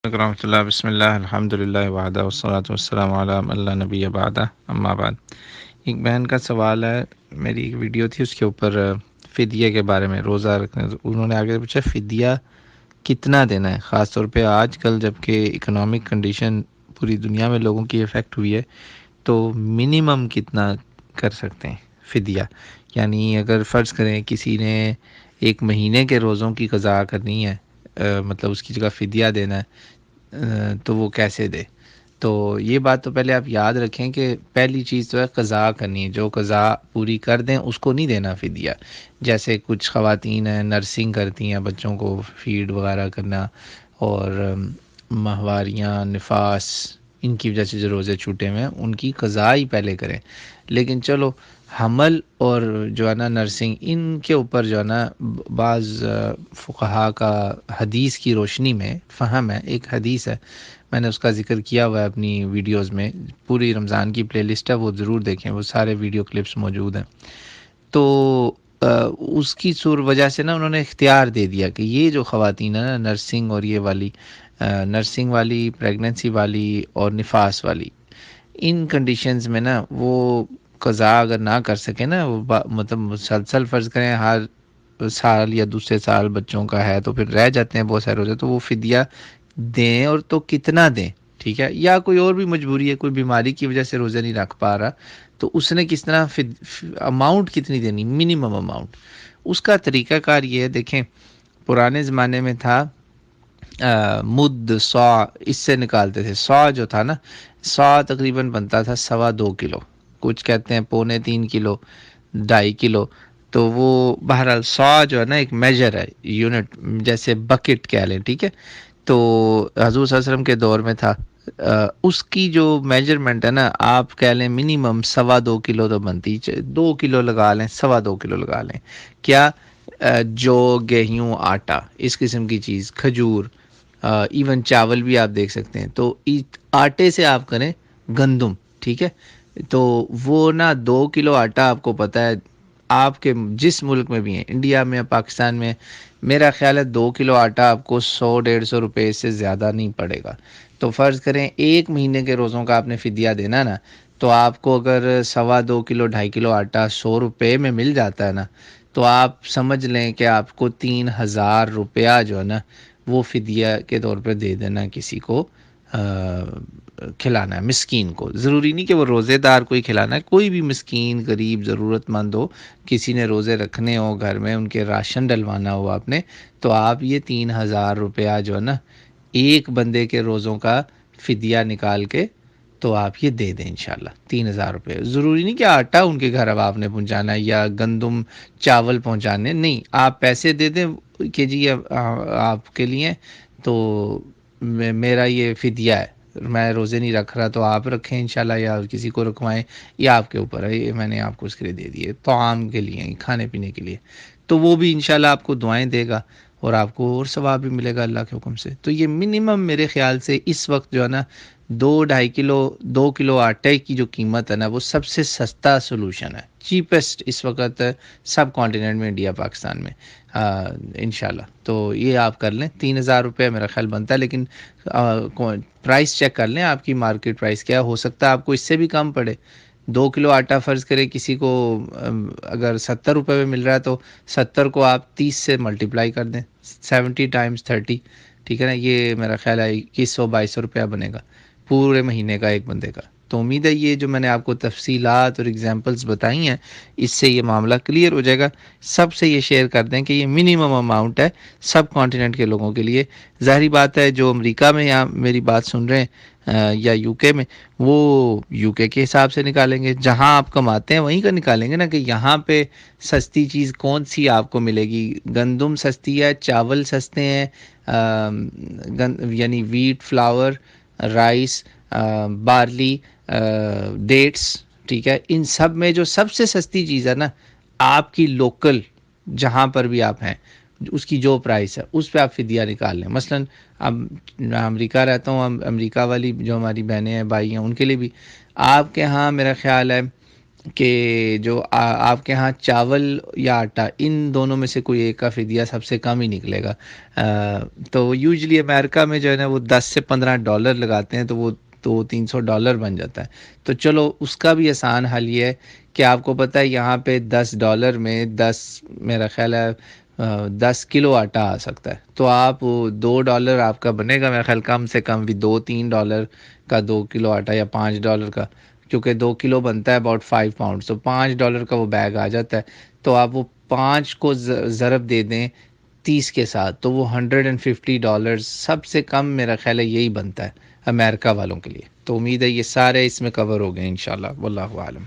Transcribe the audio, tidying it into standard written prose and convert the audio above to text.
رحمۃ اللہ، بسم اللہ الحمد للہ وحدہ والصلاۃ والسلام علی من لا نبی بعدہ، اما بعد۔ ایک بہن کا سوال ہے، میری ایک ویڈیو تھی اس کے اوپر فدیہ کے بارے میں، روزہ رکھنے، انہوں نے آگے پوچھا فدیہ کتنا دینا ہے، خاص طور پہ آج کل جب کہ اکنامک کنڈیشن پوری دنیا میں لوگوں کی افیکٹ ہوئی ہے، تو منیمم کتنا کر سکتے ہیں فدیہ؟ یعنی اگر فرض کریں کسی نے ایک مہینے کے روزوں کی قضا کرنی ہے، مطلب اس کی جگہ فدیہ دینا ہے، تو وہ کیسے دے؟ تو یہ بات تو پہلے آپ یاد رکھیں کہ پہلی چیز تو ہے قضا کرنی ہے، جو قضا پوری کر دیں اس کو نہیں دینا فدیہ۔ جیسے کچھ خواتین ہیں نرسنگ کرتی ہیں، بچوں کو فیڈ وغیرہ کرنا، اور ماہواریاں، نفاس، ان کی وجہ سے جو روزے چھوٹے ہوئے ہیں ان کی قضا ہی پہلے کریں۔ لیکن چلو حمل اور جو ہے نا نرسنگ، ان کے اوپر جو ہے نا بعض فقہا کا حدیث کی روشنی میں فہم ہے، ایک حدیث ہے، میں نے اس کا ذکر کیا ہوا ہے اپنی ویڈیوز میں، پوری رمضان کی پلے لسٹ ہے، وہ ضرور دیکھیں، وہ سارے ویڈیو کلپس موجود ہیں۔ تو اس کی وجہ سے نا انہوں نے اختیار دے دیا کہ یہ جو خواتین ہیں نا نرسنگ، اور یہ والی نرسنگ والی، پریگننسی والی اور نفاس والی، ان کنڈیشنز میں نا وہ قضا اگر نہ کر سکیں نا، وہ مطلب مسلسل فرض کریں ہر سال یا دوسرے سال بچوں کا ہے تو پھر رہ جاتے ہیں بہت سارے روزے، تو وہ فدیہ دیں، اور تو کتنا دیں، ٹھیک ہے؟ یا کوئی اور بھی مجبوری ہے، کوئی بیماری کی وجہ سے روزے نہیں رکھ پا رہا، تو اس نے کس طرح اماؤنٹ کتنی دینی، منیمم اماؤنٹ؟ اس کا طریقہ کار یہ ہے، دیکھیں پرانے زمانے میں تھا مد سو، اس سے نکالتے تھے، سو جو تھا نا، سو تقریباً بنتا تھا 2.25 کلو، کچھ کہتے ہیں 2.25 کلو، 2.5 کلو، تو وہ بہرحال 100 جو ہے نا ایک میجر ہے، یونٹ، جیسے بکٹ کہہ لیں، ٹھیک ہے؟ تو حضور صلی اللہ علیہ وسلم کے دور میں تھا، اس کی جو میجرمنٹ ہے نا، آپ کہہ لیں منیمم 2.25 کلو تو بنتی، 2 کلو لگا لیں، 2.25 کلو لگا لیں، کیا جو گیہوں، آٹا، اس قسم کی چیز، کھجور، ایون چاول بھی آپ دیکھ سکتے ہیں، تو آٹے سے آپ کریں گندم، ٹھیک ہے؟ تو وہ نا 2 کلو آٹا، آپ کو پتہ ہے آپ کے جس ملک میں بھی ہیں، انڈیا میں، پاکستان میں، میرا خیال ہے 2 کلو آٹا آپ کو 100-150 روپے سے زیادہ نہیں پڑے گا۔ تو فرض کریں ایک مہینے کے روزوں کا آپ نے فدیہ دینا نا، تو آپ کو اگر 2.25 کلو، 2.5 کلو آٹا 100 روپے میں مل جاتا ہے نا، تو آپ سمجھ لیں کہ آپ کو 3,000 روپیہ جو ہے نا وہ فدیہ کے طور پہ دے دینا کسی کو کھلانا ہے، مسکین کو۔ ضروری نہیں کہ وہ روزے دار کوئی کھلانا ہے، کوئی بھی مسکین، غریب، ضرورت مند ہو، کسی نے روزے رکھنے ہو گھر میں، ان کے راشن ڈلوانا ہو آپ نے، تو آپ یہ 3,000 روپیہ جو ہے نا ایک بندے کے روزوں کا فدیہ نکال کے تو آپ یہ دے دیں انشاءاللہ 3,000 روپے۔ ضروری نہیں کہ آٹا ان کے گھر اب آپ نے پہنچانا ہے یا گندم چاول پہنچانے، نہیں، آپ پیسے دے دیں کہ جی آپ کے لیے تو میرا یہ فدیہ ہے، میں روزے نہیں رکھ رہا تو آپ رکھیں انشاءاللہ، یا کسی کو رکھوائیں، یہ آپ کے اوپر ہے، یہ میں نے آپ کو اس کے لیے دے دیے، طعام کے لیے، کھانے پینے کے لیے، تو وہ بھی انشاءاللہ آپ کو دعائیں دے گا، اور آپ کو اور ثواب بھی ملے گا اللہ کے حکم سے۔ تو یہ منیمم میرے خیال سے اس وقت جو ہے نا 2-2.5 کلو، 2 کلو آٹے کی جو قیمت ہے نا، وہ سب سے سستا سولوشن ہے، چیپسٹ اس وقت سب کانٹیننٹ میں، انڈیا پاکستان میں، انشاءاللہ۔ تو یہ آپ کر لیں، 3,000 روپے میرا خیال بنتا ہے، لیکن پرائس چیک کر لیں آپ کی مارکیٹ پرائس کیا ہو سکتا ہے، آپ کو اس سے بھی کم پڑے۔ 2 کلو آٹا فرض کرے کسی کو اگر 70 روپے میں مل رہا ہے، تو 70 کو آپ 30 سے ملٹیپلائی کر دیں، 70 × 30، ٹھیک ہے نا؟ یہ میرا خیال ہے 2100-2200 روپیہ بنے گا پورے مہینے کا ایک بندے کا۔ تو امید ہے یہ جو میں نے آپ کو تفصیلات اور اگزامپلس بتائی ہیں، اس سے یہ معاملہ کلیئر ہو جائے گا۔ سب سے یہ شیئر کر دیں کہ یہ منیمم اماؤنٹ ہے سب کانٹیننٹ کے لوگوں کے لیے۔ ظاہری بات ہے جو امریکہ میں یا میری بات سن رہے ہیں یا یو کے میں، وہ یو کے حساب سے نکالیں گے، جہاں آپ کماتے ہیں وہیں کا نکالیں گے نا، کہ یہاں پہ سستی چیز کون سی آپ کو ملے گی؟ گندم سستی ہے، چاول سستے ہیں، یعنی wheat, flour, rice, barley, dates, ٹھیک ہے؟ ان سب میں جو سب سے سستی چیز ہے نا، آپ کی لوکل جہاں پر بھی آپ ہیں، اس کی جو پرائس ہے اس پہ آپ فدیہ نکال لیں۔ مثلاً اب میں امریکہ رہتا ہوں، امریکہ والی جو ہماری بہنیں ہیں، بھائی ہیں، ان کے لیے بھی آپ کے ہاں میرا خیال ہے کہ جو آپ کے ہاں چاول یا آٹا، ان دونوں میں سے کوئی ایک کا فدیہ سب سے کم ہی نکلے گا۔ تو یوزلی امریکہ میں جو ہے نا وہ $10 سے $15 لگاتے ہیں، تو وہ $200-300 بن جاتا ہے۔ تو چلو اس کا بھی آسان حل یہ ہے کہ آپ کو پتہ ہے یہاں پہ $10 میں میرا خیال ہے 10 کلو آٹا آ سکتا ہے، تو آپ $2 آپ کا بنے گا میرا خیال، کم سے کم بھی $2-3 کا 2 کلو آٹا، یا $5 کا، کیونکہ 2 کلو بنتا ہے اباؤٹ 5 پاؤنڈ، تو $5 کا وہ بیگ آ جاتا ہے۔ تو آپ وہ 5 کو ضرب دے دیں 30 کے ساتھ، تو وہ $150 سب سے کم میرا خیال ہے یہی بنتا ہے امریکہ والوں کے لیے۔ تو امید ہے یہ سارے اس میں کور ہو گئے انشاءاللہ، واللہ عالم۔